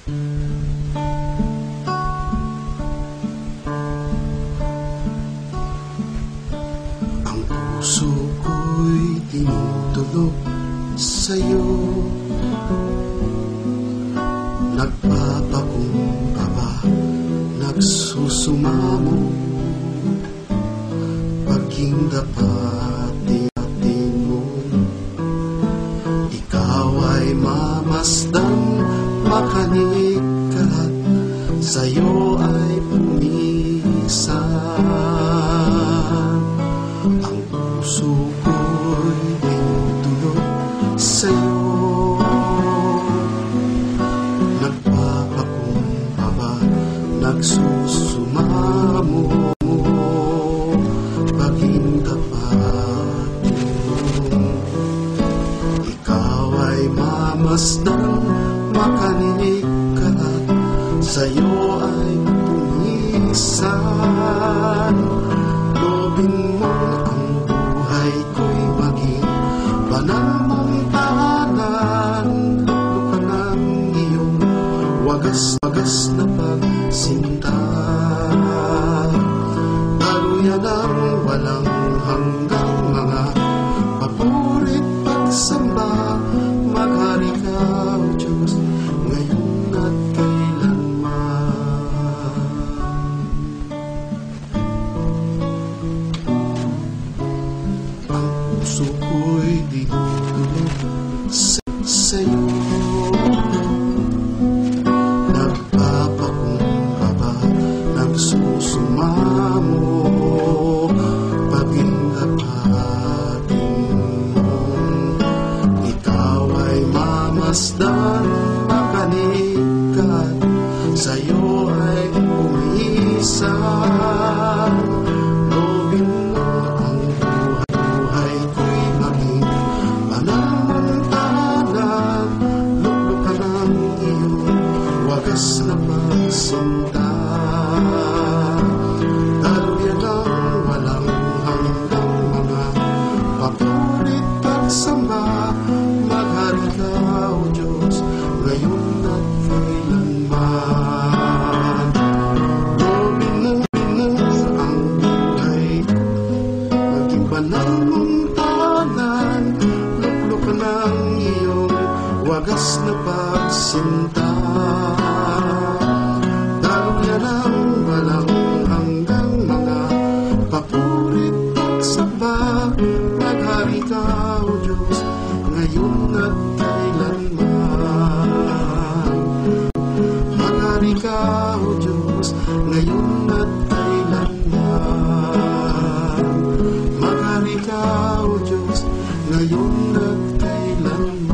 Ang puso ko'y tinutulog sa'yo, nagpapakumbaba, nagsusumamo, paging dapatin mo. Ikaw ay mamasdan, makanikat, sa'yo ay pumisan. Ang puso ko'y tinutulog sa'yo, nagpapakumbaba, nagsusumamo, paging tapatin mo. Ikaw ay mamasdan, makanikat, sa'yo ay pumisan. Lobin mo ang buhay ko'y maging banal mong tahanan. Luka ng iyong wagas-wagas na pagsinta, daluyan ang walang hanggang mga papurit pagsamba. Maghari ka, O Diyos, ngayon at kailanman. Ang puso ko'y tinutulog sa'yo, nagpapakumbaba, nagsusumamo, paging dapatin mo. Ikaw ay mamasdan, makanikat, sa'yo ay pumisan. Lobin mo ang buhay ko'y maging banal mong tahanan. Luklukan ang iyong wagas na pagsinta, daluyan ang walang hanggang mga papurit pagsamba. Maghari ka, O Diyos, ngayon at kailanman. Lobin mo ang buhay, maging banal mong tahanan. Luklukan ang iyong wagas na pagsinta, daluyan ang walang hanggang mga papurit pagsamba. Maghari ka, O Diyos, ngayon at kailanman. Maghari ka, O Diyos, ngayon at kailanman. Maghari ka, O Diyos, ngayon at kailanman.